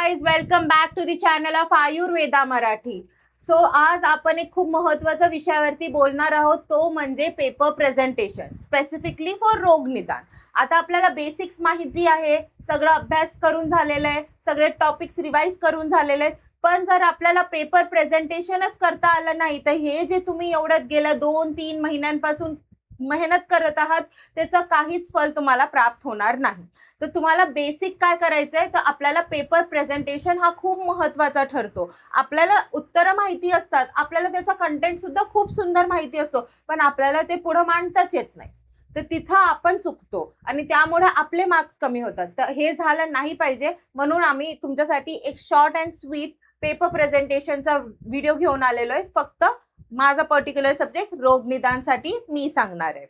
guys, welcome back to the channel of Ayurveda Marathi. So आज आपण एक खूप महत्त्वाच्या विषयावरती बोलणार आहोत, तो म्हणजे पेपर प्रेझेंटेशन, स्पेसिफिकली फॉर रोग निदान. आता आपल्याला बेसिक्स माहिती आहे, सगळं अभ्यास करून झालेलं आहे, सगळे टॉपिक्स रिवाइज करून झालेले आहेत. पण जर आपल्याला पेपर प्रेझेंटेशनच करता आलं नाही, तर हे जे तुम्ही एवढ्यात गेल्या 2-3 महिन्यांपासून मेहनत करत आहात, त्याचं काहीच फल तुम्हाला प्राप्त होणार नाही. तर तुम्हाला बेसिक काय करायचं आहे, तर आपल्याला पेपर प्रेझेंटेशन हा खूप महत्त्वाचा ठरतो. आपल्याला उत्तरं माहिती असतात, आपल्याला त्याचा कंटेंट सुद्धा खूप सुंदर माहिती असतो, पण आपल्याला ते पुढे मांडताच येत नाही. तर तिथं आपण चुकतो आणि त्यामुळे आपले मार्क्स कमी होतात. तर हे झालं नाही पाहिजे, म्हणून आम्ही तुमच्यासाठी एक शॉर्ट अँड स्वीट पेपर प्रेझेंटेशनचा व्हिडिओ घेऊन आलेलो आहे. फक्त माझा पर्टिक्युलर सब्जेक्ट रोग निदानसाठी मी सांगणार आहे.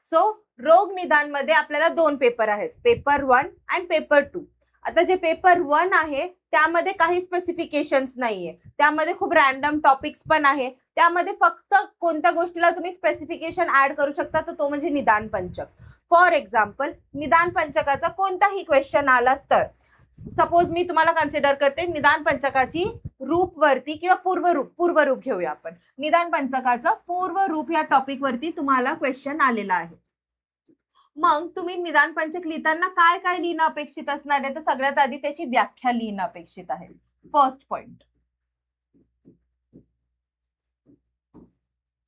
सो रोग निदान मध्ये आपल्याला 2 पेपर आहेत, पेपर 1 आणि पेपर 2. आता जे पेपर 1 आहे त्यामध्ये काही स्पेसिफिकेशन्स नाहीये, त्यामध्ये खूप रॅन्डम टॉपिक्स पण आहे. त्यामध्ये फक्त कोणत्या गोष्टीला तुम्ही स्पेसिफिकेशन ऍड करू शकता, तर तो म्हणजे निदान पंचक. फॉर एक्झाम्पल, निदान पंचकाचा कोणताही क्वेश्चन आला तर सपोज मी तुम्हाला कन्सिडर करते निदान पंचकाची रूपवरती किंवा पूर्वरूप घेऊया आपण. निदान पंचकाचं पूर्वरूप या टॉपिक वरती तुम्हाला क्वेश्चन आलेला आहे. मग तुम्ही निदान पंचक लिहिताना काय काय लिहिणं अपेक्षित असणार आहे, तर सगळ्यात आधी त्याची व्याख्या लिहिणं अपेक्षित आहे. First point.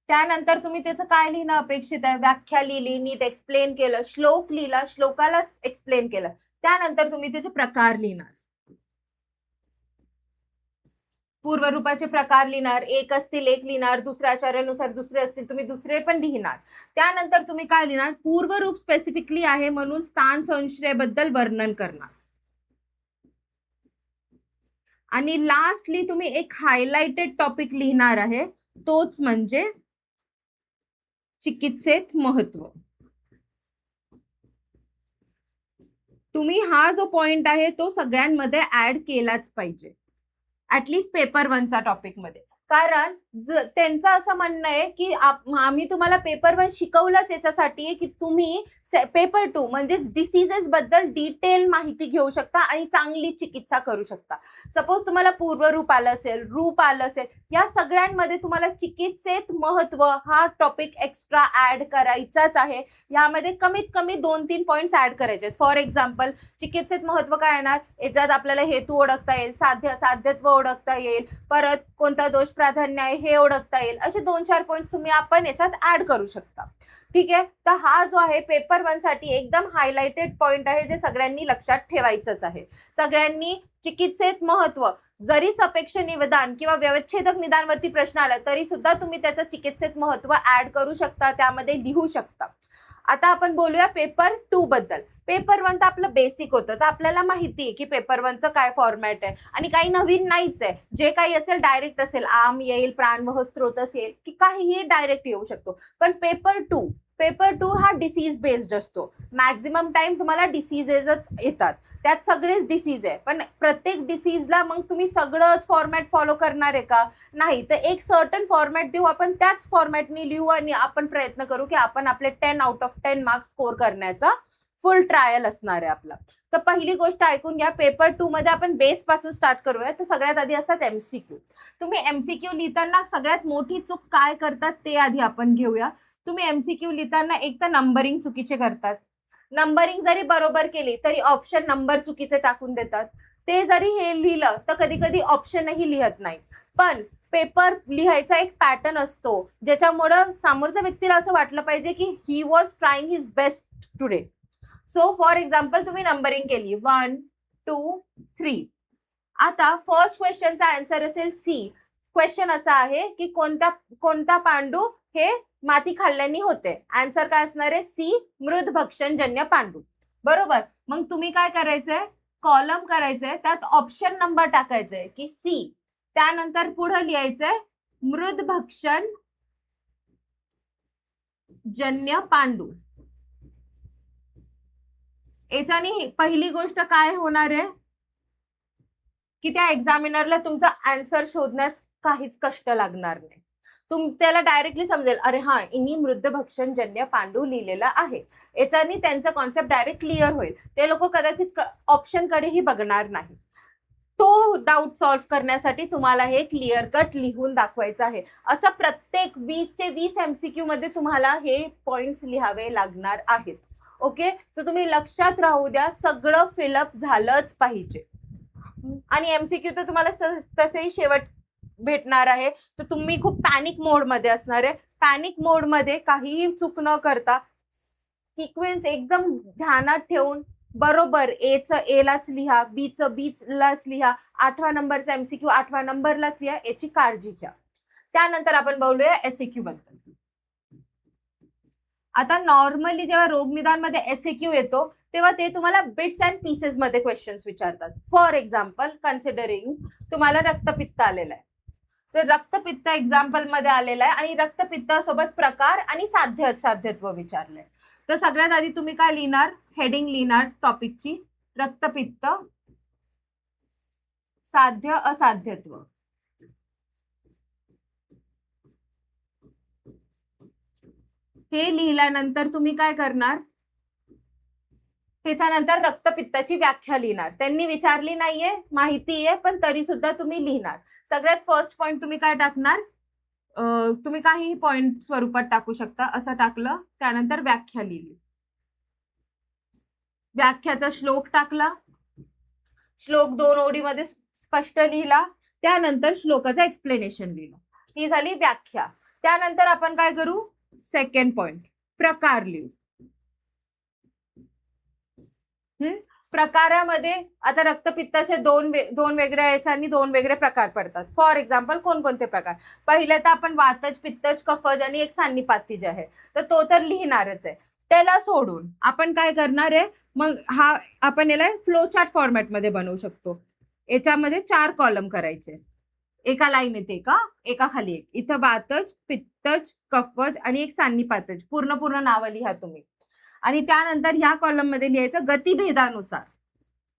त्यानंतर तुम्ही त्याचं काय लिहिणं अपेक्षित आहे, व्याख्या लिहिली, नीट एक्सप्लेन केलं, श्लोक लिहिला, श्लोकाला एक्सप्लेन केलं. त्यानंतर तुम्ही त्याचे प्रकार लिहिणार, पूर्वरूपाचे प्रकार लिहिणार. एक असतील एक लिहिणार, दुसऱ्या आचार्यानुसार दुसरे असतील तुम्ही दुसरे पण लिहिणार. त्यानंतर तुम्ही काय लिहिणार, पूर्वरूप स्पेसिफिकली आहे म्हणून स्थान संश्रयबद्दल वर्णन करणार. आणि लास्टली तुम्ही एक हायलाइटेड टॉपिक लिहिणार आहे, तोच म्हणजे चिकित्सेत महत्व. तुम्ही हा जो पॉइंट आहे तो सगळ्यांमध्ये ऍड केलाच पाहिजे, ऍटलीस्ट पेपर 1चा टॉपिक मध्ये. कारण त्यांचं असं म्हणणं आहे की आम्ही तुम्हाला पेपर 1 शिकवलंच याच्यासाठी की तुम्ही पेपर 2 म्हणजे डिसीजेस बद्दल डिटेल माहिती घेऊ शकता आणि चांगली चिकित्सा करू शकता. सपोज तुम्हाला पूर्वरूप आलं असेल, रूप आलं असेल, या सगळ्यांमध्ये तुम्हाला चिकित्सेत महत्व हा टॉपिक एक्स्ट्रा ऍड करायचाच आहे. यामध्ये कमीत कमी 2-3 पॉइंट्स ऍड करायचे आहेत. फॉर एक्झाम्पल, चिकित्सेत महत्व काय येणार, याच्यात आपल्याला हेतू ओळखता येईल, साध्यत्व ओळखता येईल, परत कोणता दोष प्राधान्य आहे हे ओळखता येईल. असे 2-4 पॉइंट तुम्ही आपण याच्यात ऍड करू शकता. ठीक आहे. तर हा जो आहे पेपर 1 साठी एकदम हायलाइटेड पॉइंट आहे, जे सगळ्यांनी लक्षात ठेवायचंच आहे. सगळ्यांनी चिकित्सेत महत्व, जरी सापेक्ष निदान किंवा व्यवच्छेदक निदानवरती प्रश्न आला तरी सुद्धा तुम्ही त्याचं चिकित्सेत महत्व ऍड करू शकता, त्यामध्ये लिहू शकता. आता आपण बोलूया पेपर 2 बद्दल. पेपर 1 तर आपलं बेसिक होतं, तर आपल्याला माहिती आहे की पेपर 1चं काय फॉर्मॅट आहे आणि काही नवीन नाहीच आहे. जे काही असेल डायरेक्ट असेल, आम येईल, प्राणवह स्त्रोत असेल की काहीही डायरेक्ट येऊ शकतो. पण पेपर 2 हा डिसीज बेस्ड असतो. मॅक्झिमम टाइम तुम्हाला डिसीजेसच येतात, त्यात सगळेच डिसीज आहे. पण प्रत्येक डिसीजला मग तुम्ही सगळंच फॉर्मॅट फॉलो करणार आहे का, नाही. तर एक सर्टन फॉर्मॅट देऊ, आपण त्याच फॉर्मॅटनी लिहू आणि आपण प्रयत्न करू की आपण आपले 10 आउट ऑफ 10 मार्क्स स्कोर करण्याचा फुल ट्रायल असणार आहे आपला. तर पहिली गोष्ट ऐकून घ्या, पेपर 2 मध्ये आपण बेस पासून स्टार्ट करूया. तर सगळ्यात आधी असतात एमसीक्यू. तुम्ही एमसीक्यू लिहिताना सगळ्यात मोठी चूक काय करतात ते आधी आपण घेऊया. तुम्ही एमसीक्यू लिहिताना एक तर नंबरिंग चुकीचे करतात. नंबरिंग जरी बरोबर केली तरी ऑप्शन नंबर चुकीचे टाकून देतात. ते जरी हे लिहिलं तर कधी कधी ऑप्शनही लिहत नाही. पण पेपर लिहायचा एक पॅटर्न असतो, ज्याच्यामुळं समोरच्या व्यक्तीला असं वाटलं पाहिजे की he was trying his best today. So for example, तुम्ही नंबरिंग केली 1, 2, 3. आता फर्स्ट क्वेश्चनचा आन्सर असेल सी. क्वेश्चन असा आहे की कोणता पांडू हे माती खाल्ल्याने होते. आन्सर काय असणार आहे, सी, मृदभक्षणजन्य पांडू. बरोबर. मग तुम्ही काय करायचंय, कॉलम करायचंय, त्यात ऑप्शन नंबर टाकायचंय की सी. त्यानंतर पुढे लिहायचंय मृदभक्षण जन्य पांडू. याच्याने पहिली गोष्ट काय होणार आहे की त्या एक्झामिनरला तुमचा आन्सर शोधण्यास काहीच कष्ट लागणार नाही. त्याला डायरेक्टली समजेल, अरे हा, इनी मृदभक्षणजन्य पांडू लिहिलेला आहे. याच्याने त्यांचा कॉन्सेप्ट डायरेक्ट क्लिअर होईल. ते लोक कदाचित ऑप्शन कडेही बघणार नाही. तो डाऊट सॉल्व्ह करण्यासाठी तुम्हाला हे क्लिअर कट लिहून दाखवायचं आहे. असं प्रत्येक 20चे 20 MCQ मध्ये तुम्हाला हे पॉइंट्स लिहावे लागणार आहेत. ओके, सो तुम्ही लक्षात राहू द्या, सगळं फिलअप झालंच पाहिजे. आणि MCQ तर तुम्हाला तसेही शेवट भेटणार आहे, तर तुम्ही खूप पॅनिक मोड मध्ये असणार आहे. पॅनिक मोड मध्ये काहीही चूक न करता सिक्वेन्स एकदम ध्यानात ठेवून बरोबर एचं एलाच लिहा, बीचं बीलाच लिहा, 8व्या नंबरचा MCQ 8व्या नंबरलाच लिहा, याची काळजी घ्या. त्यानंतर आपण बोलूया SAQ बद्दल. आता नॉर्मली जेव्हा रोगनिदान मध्ये SAQ येतो तेव्हा ते तुम्हाला बिट्स अँड पीसेस मध्ये क्वेश्चन्स विचारतात. फॉर एक्झाम्पल, कन्सिडरिंग तुम्हाला रक्तपित्त आलेलं आहे, तर रक्तपित्त एक्झाम्पल मध्ये आलेलं आहे आणि रक्तपित्तासोबत प्रकार आणि साध्यत्व विचारलंय. तर सगळ्यात आधी तुम्ही काय लिहिणार, हेडिंग लिहिणार टॉपिकची, रक्तपित्त साध्य असाध्यत्व. हे लिहिल्यानंतर तुम्ही काय करणार, त्याच्यानंतर रक्तपित्ताची व्याख्या लिहिणार. त्यांनी विचारली नाहीये, माहिती आहे, पण तरी सुद्धा तुम्ही लिहिणार. सगळ्यात फर्स्ट पॉइंट तुम्ही काय टाकणार, तुम्ही काहीही पॉइंट स्वरूपात टाकू शकता. असं टाकलं, त्यानंतर व्याख्या लिहिली, व्याख्याचा श्लोक टाकला, श्लोक 2 ओळीमध्ये स्पष्ट लिहिला, त्यानंतर श्लोकाचं एक्सप्लेनेशन लिहिलं. ही झाली व्याख्या. त्यानंतर आपण काय करू, सेकंड पॉइंट प्रकार लिहू. प्रकारामध्ये आता रक्तपित्ताचे दोन वेगळ्या याच्यानी 2 वेगळे प्रकार पडतात. फॉर एक्झाम्पल, कोणकोणते प्रकार, पहिले तर आपण वातज, पित्तज, कफज आणि एक सान्निपात्यज आहे, तर तो तर लिहिणारच आहे. त्याला सोडून आपण काय करणार आहे, मग हा आपण याला फ्लो चार्ट फॉर्मॅट मध्ये बनवू शकतो. याच्यामध्ये 4 कॉलम करायचे, एका लाईन येते का, एका खाली एक. इथं वातज, पित्तज, कफज आणि एक सान्निपात्यज, पूर्ण नावं लिहा तुम्ही. आणि त्यानंतर ह्या कॉलम मध्ये लिहायचं गतिभेदानुसार.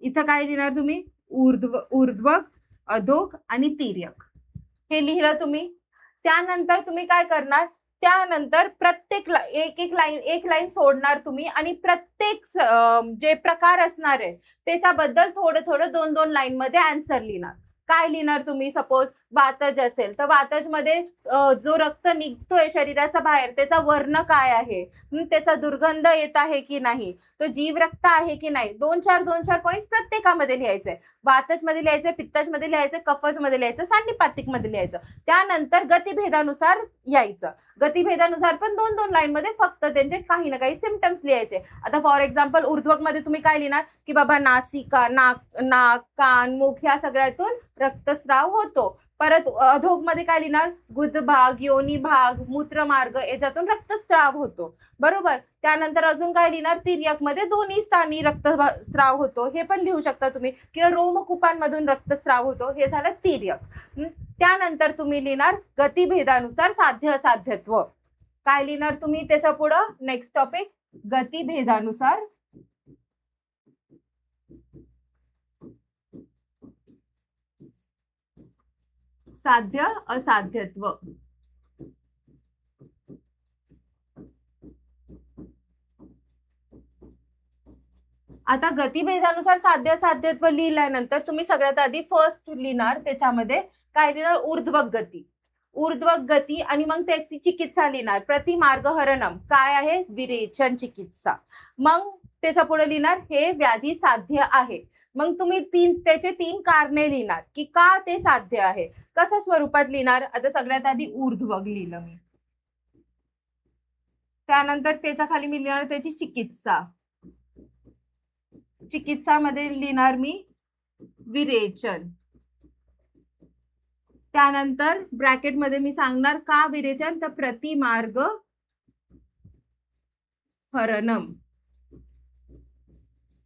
इथं काय लिहिणार तुम्ही, ऊर्ध्वक, अधोक आणि तिर्यक, हे लिहिलं तुम्ही. त्यानंतर तुम्ही काय करणार, त्यानंतर प्रत्येक एक लाईन सोडणार तुम्ही आणि प्रत्येक जे प्रकार असणार आहे त्याच्याबद्दल थोडं 2 लाईन मध्ये आन्सर लिहिणार. काय लिहिणार तुम्ही, सपोज वातज असेल तर वातज मध्ये जो रक्त निघतोय शरीराचा बाहेर त्याचा वर्ण काय आहे, त्याचा दुर्गंध येत आहे की नाही, तो जीव रक्त आहे की नाही, 2-4 पॉइंट्स प्रत्येकामध्ये लिहायचंय. वातज मध्ये लिहायचंय, पित्तज मध्ये लिहायचं, कफज मध्ये लिहायचं, सान्निपातिक मध्ये लिहायचं. त्यानंतर गतिभेदानुसार यायचं. गतिभेदानुसार पण 2 लाईन मध्ये फक्त त्यांचे काही ना काही सिम्पटम्स लिहायचे. आता फॉर एक्झाम्पल, ऊर्ध्वक मध्ये तुम्ही काय लिहिणार की बाबा नासिका, नाक, कान, मुख ह्या सगळ्यातून रक्तस्राव होतो. परत अधोग मध्ये काय लिहिणार, गुदभाग, योनी भाग, मूत्रमार्ग याच्यातून रक्तस्राव होतो, बरोबर. त्यानंतर अजून काय लिहिणार, तिर्यक मध्ये दोन्ही स्थानी रक्तस्राव होतो, हे पण लिहू शकता तुम्ही. किंवा रोमकूपांमधून रक्तस्राव होतो, हे झालं तिर्यक. त्यानंतर तुम्ही लिहिणार गतिभेदानुसार साध्य असाध्यत्व. काय लिहिणार तुम्ही त्याच्या पुढं, नेक्स्ट टॉपिक, गतिभेदानुसार साध्य असाध्यत्व. आता गतिभेदानुसार साध्य असाध्यत्व लिहिल्यानंतर तुम्ही सगळ्यात आधी फर्स्ट लिहिणार, त्याच्यामध्ये काय लिहिणार, ऊर्ध्वक गती. ऊर्ध्वक गती आणि मग त्याची चिकित्सा लिहिणार, प्रतिमार्गहरणम काय आहे, विरेचन चिकित्सा. मग त्याच्या पुढे लिहिणार हे व्याधी साध्य आहे. मग तुम्ही त्याचे 3 कारणे लिहिणार की का ते साध्य आहे. कसं स्वरूपात लिहिणार, आता सगळ्यात आधी ऊर्ध्वक लिहिलं मी, त्यानंतर त्याच्या खाली मी लिहिणार त्याची चिकित्सा. चिकित्सामध्ये लिहिणार मी विरेचन. त्यानंतर ब्रॅकेट मध्ये मी सांगणार का विरेचन, तर प्रतिमार्ग हरणम,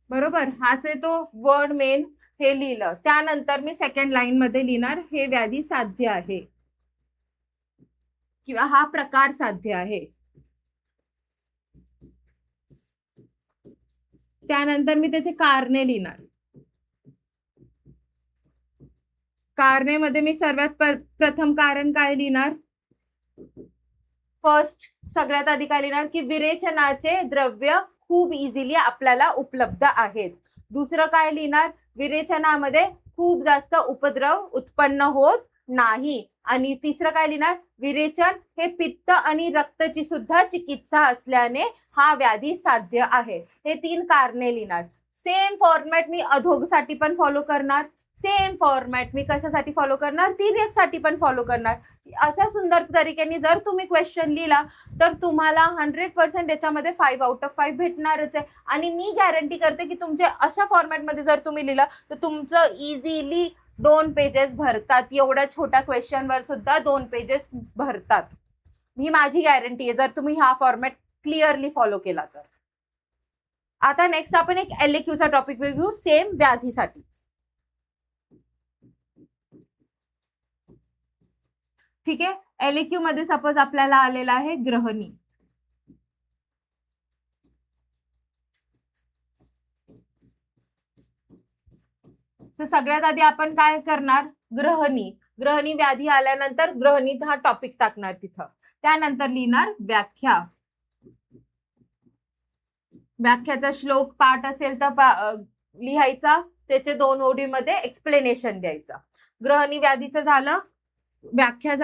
बरोबर. हाच आहे तो वर्ड मेन, हे लिहिलं. त्यानंतर मी सेकंड लाईन मध्ये लिहिणार हे व्याधी साध्य आहे किंवा हा प्रकार साध्य आहे. त्यानंतर मी त्याचे कारणे लिहिणार. कारणे मी सर्वात प्रथम कारण काय लिहिणार, फर्स्ट सगळ्यात आधी काय लिहिणार की विरेचनाचे द्रव्य खूप इझिली आपल्याला उपलब्ध आहेत. दुसरं काय लिहिणार, विरेचनामध्ये खूप जास्त उपद्रव उत्पन्न होत नाही. आणि तिसरं काय लिहिणार, विरेचन हे पित्त आणि रक्तची सुद्धा चिकित्सा असल्याने हा व्याधी साध्य आहे. हे 3 कारणे लिहिणार. सेम फॉर्मॅट मी अधोगसाठी पण फॉलो करणार, सेम फॉर्मॅट मी कशासाठी फॉलो करणार, तिर्यकसाठी पण फॉलो करणार. अशा सुंदर तरीकेने जर तुम्ही क्वेश्चन लिहिला तर तुम्हाला 100% याच्यामध्ये 5 आउट ऑफ 5 भेटणारच आहे. आणि मी गॅरंटी करते की तुमचे अशा फॉर्मॅटमध्ये जर तुम्ही लिहिलं तर तुमचं इझिली 2 पेजेस भरतात. एवढ्या छोट्या क्वेश्चनवर सुद्धा 2 पेजेस भरतात. ही माझी गॅरंटी आहे जर तुम्ही हा फॉर्मॅट क्लिअरली फॉलो केला तर. आता नेक्स्ट आपण एक LAQचा टॉपिक घेऊ, सेम व्याधीसाठीच. ठीक आहे. LAQ मध्ये सपोज आपल्याला आलेला आहे ग्रहणी. तर सगळ्यात आधी आपण काय करणार, ग्रहणी व्याधी आल्यानंतर ग्रहणीत हा टॉपिक टाकणार तिथं. त्यानंतर लिहिणार व्याख्या. व्याख्याचा श्लोक पाठ असेल तर लिहायचा, त्याचे 2 ओळीमध्ये एक्सप्लेनेशन द्यायचा. ग्रहणी व्याधीचं झालं, व्याख्या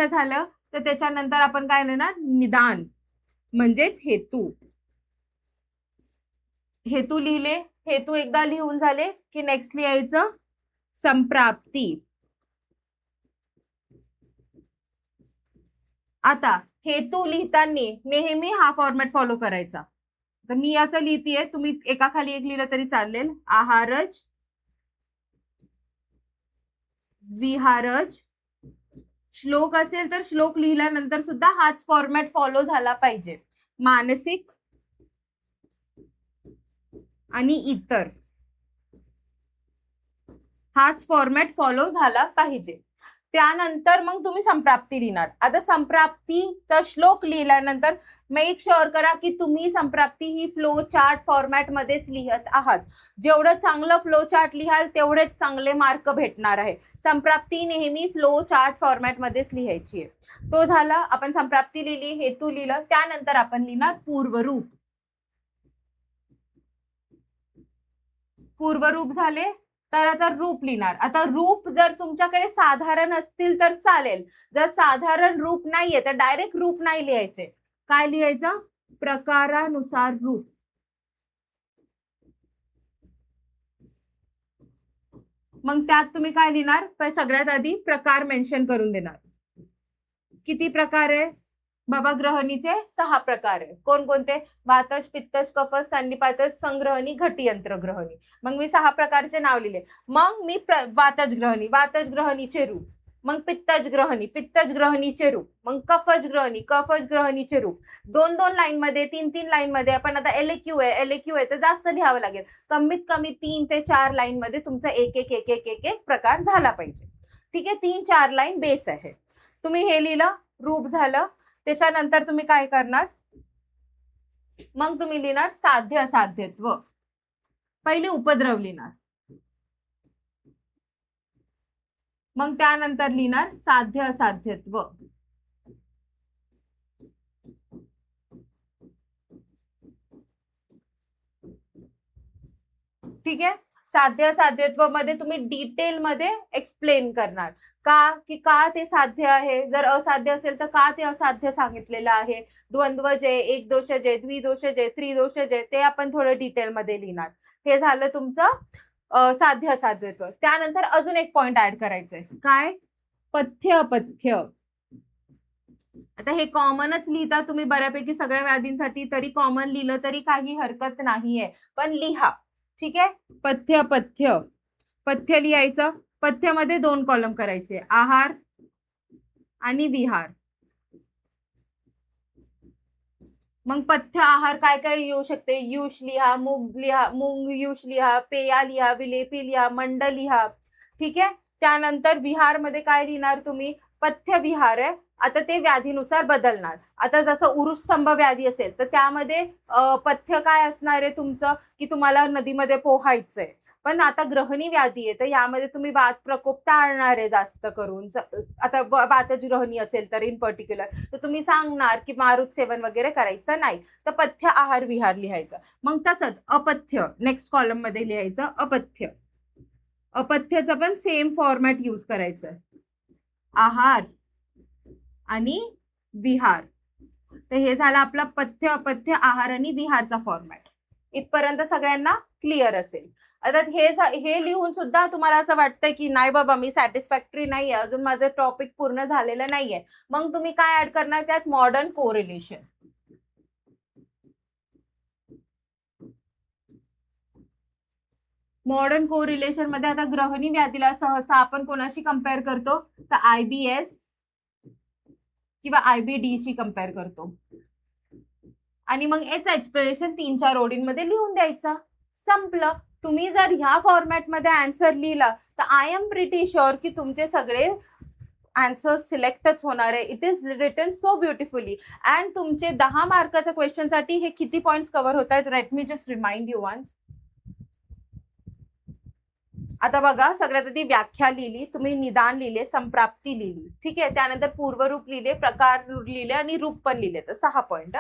झालं तर त्याच्यानंतर आपण काय लिहिणार, निदान म्हणजेच हेतू लिहिले. हेतू एकदा लिहून झाले की नेक्स्ट लिहायचं संप्राप्ती. आता हेतू लिहिताना नेहमी हा फॉर्मॅट फॉलो करायचा. तर मी असं लिहितेय, तुम्ही एकाखाली एक लिहिलं तरी चालेल. आहारज, विहारज. श्लोक असेल तर श्लोक लिहिल्यानंतर सुद्धा हाच फॉर्मॅट फॉलो झाला पाहिजे. मानसिक आणि इतर हाच फॉर्मॅट फॉलो झाला पाहिजे. त्यानंतर मग तुम्ही संप्राप्ती लिहिणार. आता संप्राप्तीचा श्लोक लिहिल्यानंतर मेक शुअर करा की तुम्ही संप्राप्ती ही फ्लो चार्ट फॉर्मॅट मध्येच लिहत आहात. जेवढं चांगलं फ्लो चार्ट लिहाल तेवढेच चांगले मार्क भेटणार आहे. संप्राप्ती नेहमी फ्लो चार्ट फॉर्मॅट मध्येच लिहायची आहे. तो झाला, आपण संप्राप्ती लिहिली, हेतू लिहिलं. त्यानंतर आपण लिहिणार पूर्वरूप. पूर्वरूप झाले तर आता रूप लिहिणार. आता रूप जर तुमच्याकडे साधारण असतील तर चालेल, जर साधारण रूप नाहीये तर डायरेक्ट रूप नाही लिहायचे. काय लिहायचं, प्रकारानुसार रूप. मग त्यात तुम्ही काय लिहिणार, सगळ्यात आधी प्रकार मेन्शन करून देणार. किती प्रकार आहे बाबा, ग्रहणीचे 6 प्रकार आहे. कोणकोणते, वातज, पित्तज, कफज, संधिपातज, संग्रहणी, घटियंत्र ग्रहणी. मग मी 6 प्रकारचे नाव लिहिले. मग मी वातज ग्रहणीचे रूप, मग पित्तज ग्रहणीचे रूप, मग कफज ग्रहणीचे रूप. 2-2 लाईन मध्ये, 3-3 लाईन मध्ये. आपण आता LAQ आहे तर जास्त लिहावं लागेल. कमीत कमी 3 ते 4 लाईन मध्ये तुमचा एक प्रकार झाला पाहिजे. ठीक आहे, 3-4 लाईन बेस आहे. तुम्ही हे लिहिलं, रूप झालं. त्याच्यानंतर तुम्ही काय करणार, मग तुम्ही लिहिणार साध्य असाध्यत्व. पहिले उपद्रव लिहिणार, मग त्यानंतर लिहिणार साध्य असाध्यत्व. ठीक आहे. साध्य असाध्यत्व मध्ये तुम्ही डिटेल मध्ये एक्सप्लेन करणार का ते साध्य आहे. जर असाध्य असेल तर का ते असाध्य सांगितलेलं आहे. द्वंद्वज आहे, एक दोषज आहे, द्विदोषज आहे, त्रिदोषज आहे, ते आपण थोडं डिटेल मध्ये लिहिणार. हे झालं तुमचं साध्य असाध्यत्व. त्यानंतर अजून एक पॉइंट ऍड करायचंय, काय, पथ्य अपथ्य. आता हे कॉमनच लिहिता तुम्ही बऱ्यापैकी सगळ्या व्याधींसाठी, तरी कॉमन लिहिलं तरी काही हरकत नाहीये, पण लिहा. ठीक आहे. पथ्य अपथ्य. पथ्य लिहायचं, पथ्यमध्ये 2 कॉलम करायचे, आहार आणि विहार. मग पथ्य आहार काय काय येऊ शकते, युष लिहा, मूंग युष लिहा, पेया लिहा, विलेपी लिहा, मंड लिहा. ठीक आहे. त्यानंतर विहार मध्ये काय लिहिणार तुम्ही, पथ्य विहार आहे. आता ते व्याधीनुसार बदलणार. आता जसं उरुस्तंभ व्याधी असेल तर त्यामध्ये पथ्य काय असणार आहे तुमचं, की तुम्हाला नदीमध्ये पोहायचंय. पण आता ग्रहणी व्याधी आहे तर यामध्ये तुम्ही वात प्रकोप टाळणार आहे जास्त करून. आता वातज ग्रहणी असेल तर इन पर्टिक्युलर तर तुम्ही सांगणार की मारुत सेवन वगैरे करायचं नाही. तर पथ्य आहार विहार लिहायचं. मग तसंच अपथ्य नेक्स्ट कॉलम मध्ये लिहायचं, अपथ्य. अपथ्याचा पण सेम फॉर्मॅट यूज करायचं आहे. आहार आणि विहार. तर हे झालं आपला पथ्य, अपथ्य, आहार आणि विहारचा फॉर्मॅट. इथपर्यंत सगळ्यांना क्लिअर असेल. आता हे लिहून सुद्धा तुम्हाला असं वाटतं की नाही बाबा मी सॅटिस्फॅक्टरी नाहीये, अजून माझं टॉपिक पूर्ण झालेलं नाहीये, मग तुम्ही काय ऍड करणार त्यात? Modern correlation. मॉडर्न कोरिलेशन मध्ये आता ग्रहणी व्याधीला सहसा आपण कोणाशी कम्पेअर करतो? तर IBS किंवा IBD शी कम्पेअर करतो. आणि मग याचं एक्सप्लेनेशन 3-4 ओळींमध्ये लिहून द्यायचं. संपलं. तुम्ही जर ह्या फॉर्मॅटमध्ये आन्सर लिहिला तर आय एम प्रिटी शुअर की तुमचे सगळे आन्सर्स सिलेक्टच होणार आहे. It is written so beautifully. And तुमचे 10 मार्काच्या क्वेश्चनसाठी हे किती पॉइंट्स कव्हर होत आहेत? Let me just remind you once. आता बघा, सगळ्यात आधी व्याख्या लिहिली, तुम्ही निदान लिहिले, संप्राप्ती लिहिली, ठीक आहे. त्यानंतर पूर्वरूप लिहिले, प्रकार लिहिले आणि रूप पण लिहिले, तर 6 पॉइंट.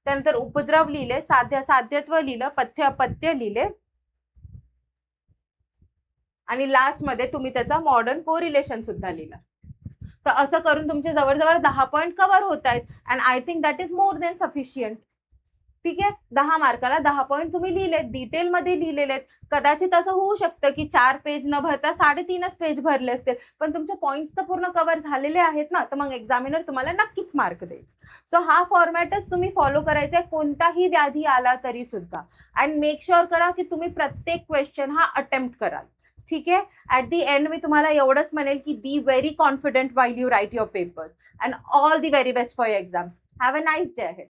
त्यानंतर उपद्रव लिहिले, साध्यत्व लिहिलं, पथ्य अपथ्य लिहिले आणि लास्ट मध्ये तुम्ही त्याचा मॉडर्न कोरिलेशन सुद्धा लिहिलं. तर असं करून तुमचे जवळजवळ 10 पॉइंट कव्हर होत आहेत. And I think that is more than sufficient. ठीक आहे. 10 मार्काला 10 पॉइंट तुम्ही लिहिले, डिटेलमध्ये लिहिलेले आहेत. कदाचित असं होऊ शकतं की 4 पेज न भरता 3.5 पेज भरले असतील, पण तुमचे पॉइंट्स तर पूर्ण कव्हर झालेले आहेत ना, तर मग एक्झामिनर तुम्हाला नक्कीच मार्क देईल. सो हा फॉर्मॅटच तुम्ही फॉलो करायचा आहे, कोणताही व्याधी आला तरी सुद्धा. अँड मेक शुअर करा की तुम्ही प्रत्येक क्वेश्चन हा अटेम्प्ट कराल. ठीक आहे. ऍट दी एंड मी तुम्हाला एवढंच म्हणेल की be very confident while you write your papers and all the very best for your exams. Have a nice day ahead.